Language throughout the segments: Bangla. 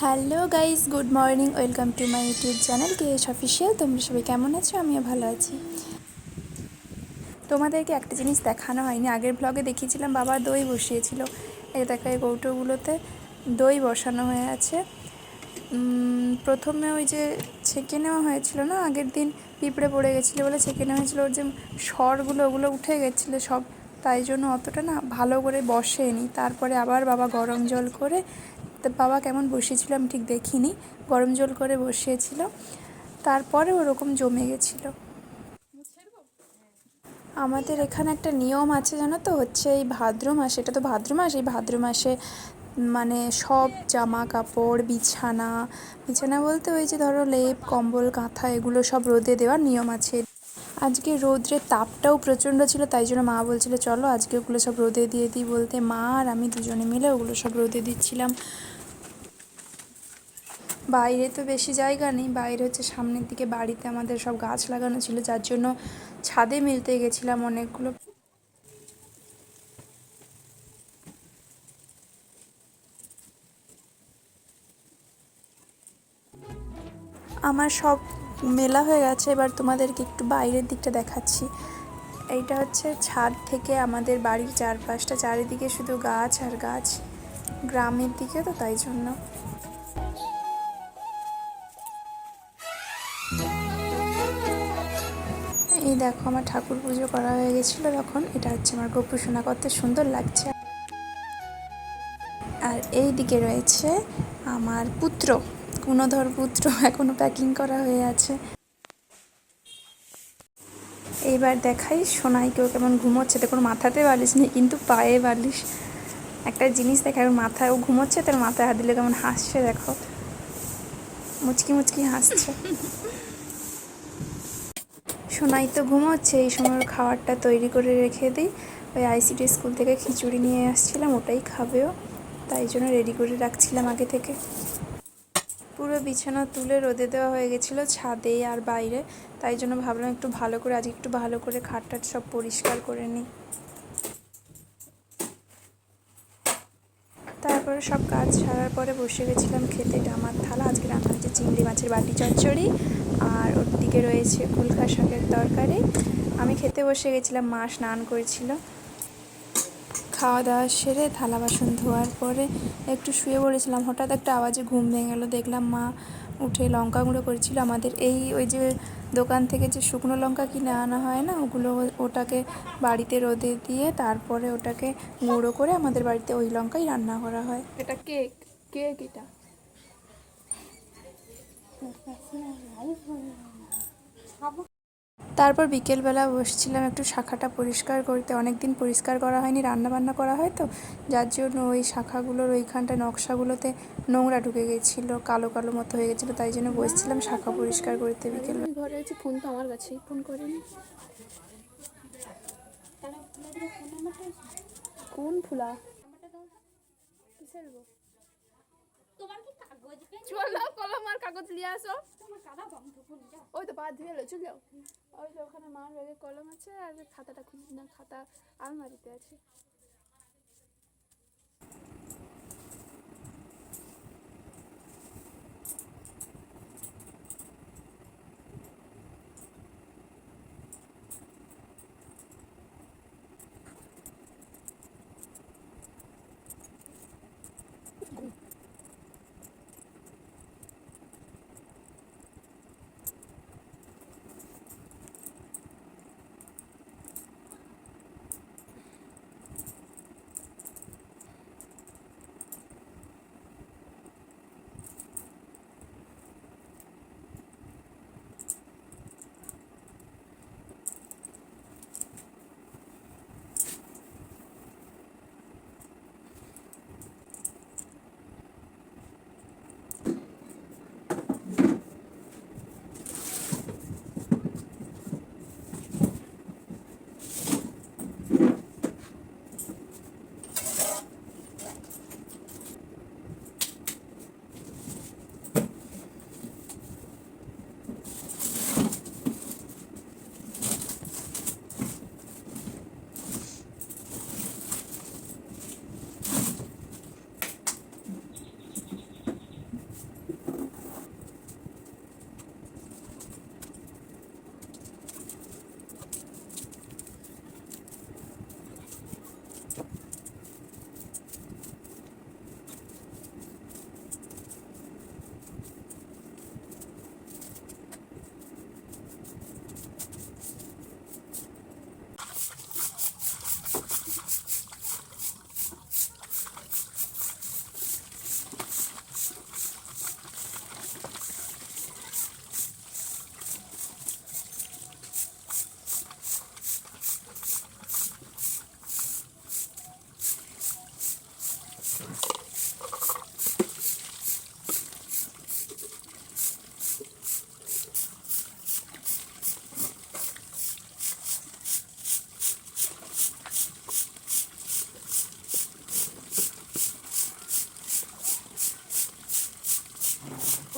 Hello guys, good morning. Welcome to my YouTube channel KS official. তোমরা সবাই কেমন আছো? আমিও ভালো আছি। তোমাদেরকে একটা জিনিস দেখানো হয়নি, আগের ব্লগে দেখিয়েছিলাম বাবা দই বসিয়েছিল। এই দেখো, এই কৌটোগুলোতে দই বসানো হয়ে আছে। প্রথমে ওই যে ছেঁকে নেওয়া হয়েছিল না, আগের দিন পিঁপড়ে পড়ে গেছিলো বলে ছেঁকে নেওয়া হয়েছিলো, ওর যে সরগুলো ওগুলো উঠে গেছিলো সব, তাই জন্য অতটা না ভালো করে বসেনি। তারপরে আবার বাবা গরম জল করে, তো বাবা কেমন বসিয়েছিল আমি ঠিক দেখিনি, গরম জল করে বসিয়েছিল, তারপরে ওরকম জমে গেছিলো। আমাদের এখানে একটা নিয়ম আছে জানো তো, হচ্ছে এই ভাদ্র মাসে, এটা তো ভাদ্র মাস, এই ভাদ্র মাসে মানে সব জামা কাপড় বিছানা বিছানা বলতে ওই যে ধরো লেপ কম্বল কাঁথা এগুলো সব রোদে দেওয়ার নিয়ম আছে। আজকে রোদ্রের তাপটাও প্রচণ্ড ছিল, তাই জন্য মা বলছিল চলো আজকে ওগুলো সব রোদে দিয়ে দিই, বলতে মা আর আমি দুজনে মিলে ওগুলো সব রোদে দিচ্ছিলাম। বাইরে তো বেশি জায়গা নেই, বাইরে হচ্ছে সামনের দিকে বাড়িতে আমাদের সব গাছ লাগানো ছিল, যার জন্য ছাদে মেলতে গেছিলাম অনেকগুলো। আমার সব মেলা হয়ে গেছে, এবার তোমাদেরকে একটু বাইরের দিকটা দেখাচ্ছি। এইটা হচ্ছে ছাদ থেকে আমাদের বাড়ির চারপাশটা, চারিদিকে শুধু গাছ আর গাছ, গ্রামের দিকে তো তাই জন্য। এই দেখো, আমার ঠাকুর পুজো করা হয়ে গেছিলো তখন। এটা হচ্ছে আমার গোপু সোনা, কত সুন্দর লাগছে। আর এই দিকে রয়েছে আমার পুত্র, গুণধর পুত্র, এখনও প্যাকিং করা হয়ে আছে। এইবার দেখাই সোনাইকেও কেমন ঘুমোচ্ছে। দেখুন মাথাতে বালিশ নেই কিন্তু পায়ে বালিশ। একটা জিনিস দেখায়, ওর মাথায়, ও ঘুমোচ্ছে তার মাথায় হাত দিলে কেমন হাসছে, দেখো মুচকি মুচকি হাসছে। সোনাই তো ঘুমোচ্ছে, এই সময় ওর খাবারটা তৈরি করে রেখে দিই। ওই আইসিডি স্কুল থেকে খিচুড়ি নিয়ে আসছিলাম, ওটাই খাবেও, তাই জন্য রেডি করে রাখছিলাম আগে থেকে। পুরো বিছানা তুলে রোদে দেওয়া হয়ে গেছিলো ছাদে আর বাইরে, তাই জন্য ভাবলাম একটু ভালো করে আজকে একটু ভালো করে খাট টাট সব পরিষ্কার করে নিই। তারপরে সব কাজ সারার পরে বসে গেছিলাম খেতে। এটা আমার থালা, আজকে রান্না হচ্ছে চিংড়ি মাছের বাটি চচ্চড়ি, আর ওর দিকে রয়েছে কুলখা শাকের তরকারি। আমি খেতে বসে গেছিলাম, মা স্নান করেছিল। খাওয়া দাওয়া সেরে থালা বাসন ধোয়ার পরে একটু শুয়ে পড়েছিলাম, হঠাৎ একটা আওয়াজে ঘুম ভেঙে গেলো। দেখলাম মা উঠে লঙ্কা গুঁড়ো করেছিল। আমাদের এই ওই যে দোকান থেকে যে শুকনো লঙ্কা কিনে আনা হয় না, ওগুলো ওটাকে বাড়িতে রোদে দিয়ে তারপরে ওটাকে গুঁড়ো করে আমাদের বাড়িতে ওই লঙ্কাই রান্না করা হয়। এটা কেক, কেক এটা। তারপর বিকেলবেলা বসছিলাম একটু শাখাটা পরিষ্কার করতে, অনেক দিন পরিষ্কার করা হয়নি, রান্না বান্না করা হয় তো, যার জন্য ওই শাখাগুলোর ওইখানটা নকশাগুলোতে নোংরা ঢুকে গেছিলো, কালো কালো মতো হয়ে গেছিলো, তাই জন্য বসছিলাম শাখা পরিষ্কার করতে বিকেলবেলা। আমি ঘরে আছি, ফোন তো আমার কাছেই, ফোন করিনি। কোন ফুলা কিসের গো? চলো কলম আর কাগজ নিয়ে আসো। ওই তো পা ধুয়ে এলো, চলে যাও। ওই তো ওখানে মার ব্যাগে কলম আছে, আর খাতাটা খুঁজি না, খাতা আলমারিতে আছে।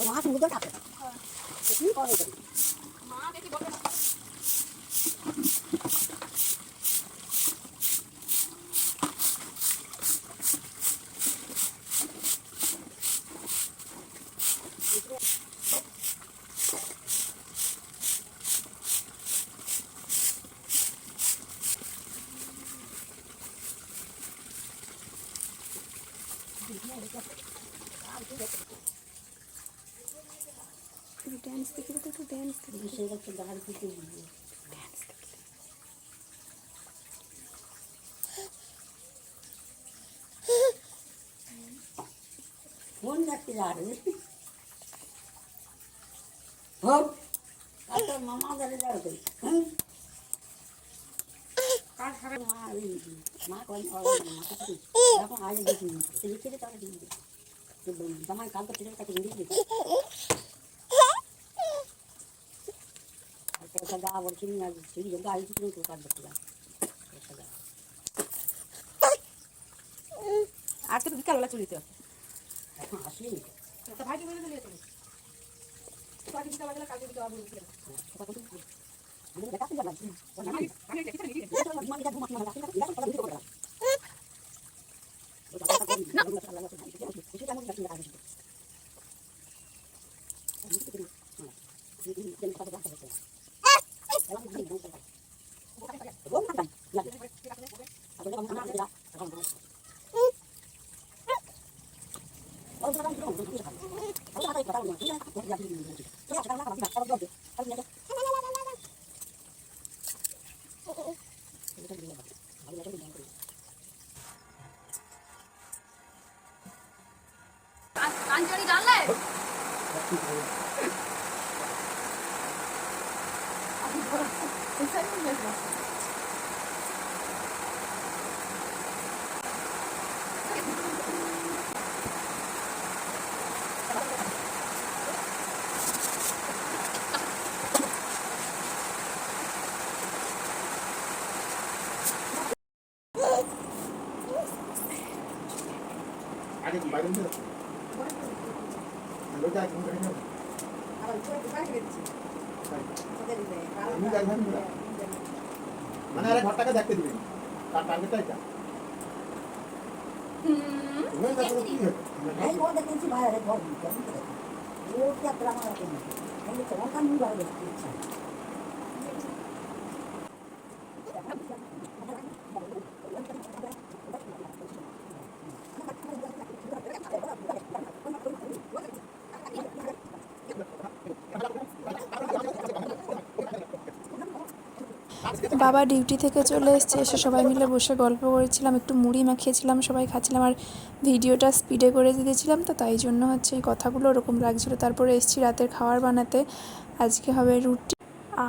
মাছ মুখে থাকে কি করে মা দেখি বলবে না ড্যান্স দেখি তো একটু ড্যান্স দেখি সেই রকম গাড়ি দিতে ড্যান্স দেখি ফোন দেখতে যাবে হোক আর তোর মামা ধরে যাবে কার সারা মা মা কোন মাথা থেকে এখন আজ দেখি লিখে দে তাহলে দিয়ে দে জামাই কাল তো ছেলের কাছে ইংলিশ দিই আর একটা গা বলছি না সেই গা আইছি কিন্তু কাজ করতে যা আজকে তো বিকালবেলা চলিতে এখন আসলি তা ভাইকে বলে দিলে তুমি তো আজকে বিকালবেলা কালকে বিকাল আবার উঠে কথা বলতে আমি দেখা তো যাচ্ছি আমি দেখি না দেখি ঘুমা যা ঘুমা না রাখি না কথা বলতে কাঞ্চনি জানলে আগে কি বাইরে ছিল লোটা কোন করে না আবার পুরো বাইরে গেছি ওদের দিলে আমি যাই ভাবি না মানে আরে ঘরটাকে দেখতে দিবেন তার টার্গেটটা এটা ওই দেখো কি হচ্ছে এই বড় দেখছি বাইরে ঘর কেমন করে ও কি আপনারা আমার কেন এই তো ওখান নিয়ে বাইরে দেখছি বাবা ডিউটি থেকে চলে এসেছে, এসে সবাই মিলে বসে গল্প করেছিলাম, একটু মুড়ি মাখিয়েছিলাম, সবাই খাচ্ছিলাম আর ভিডিওটা স্পিডে করে দিয়েছিলাম, তো তাই জন্য হচ্ছে এই কথাগুলো ওরকম লাগছিলো। তারপরে এসেছি রাতের খাবার বানাতে, আজকে হবে রুটি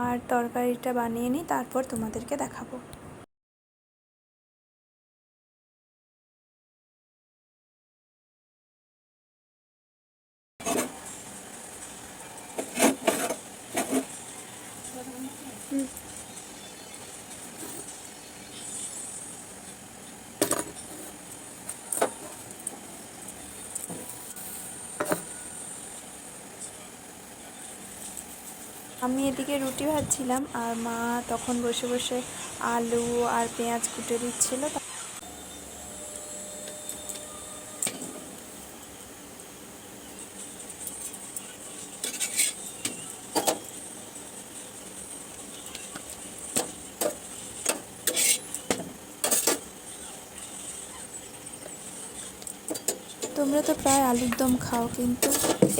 আর তরকারিটা বানিয়ে নিই, তারপর তোমাদেরকে দেখাবো। আমি এদিকে রুটি ভাজছিলাম আর মা তখন বসে বসে আলু আর পেঁয়াজ কুটে দিচ্ছিল। তোমরা তো প্রায় আলুর দম খাও, কিন্তু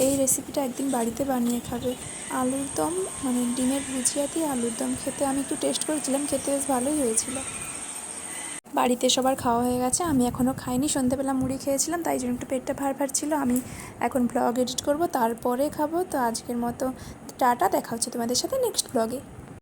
এই রেসিপিটা একদিন বাড়িতে বানিয়ে খাবে। আলুর দম মানে ডিমের ভুজিয়া দিয়ে আলুর দম খেতে আমি একটু টেস্ট করেছিলাম, খেতে বেশ ভালোই হয়েছিল। বাড়িতে সবার খাওয়া হয়ে গেছে, আমি এখনও খাইনি, সন্ধ্যেবেলা মুড়ি খেয়েছিলাম, তাই জন্য একটু পেটটা ভার ভার ছিল। আমি এখন ব্লগ এডিট করব, তারপরে খাবো। তো আজকের মতো টাটা, দেখা হচ্ছে তোমাদের সাথে নেক্সট ব্লগে।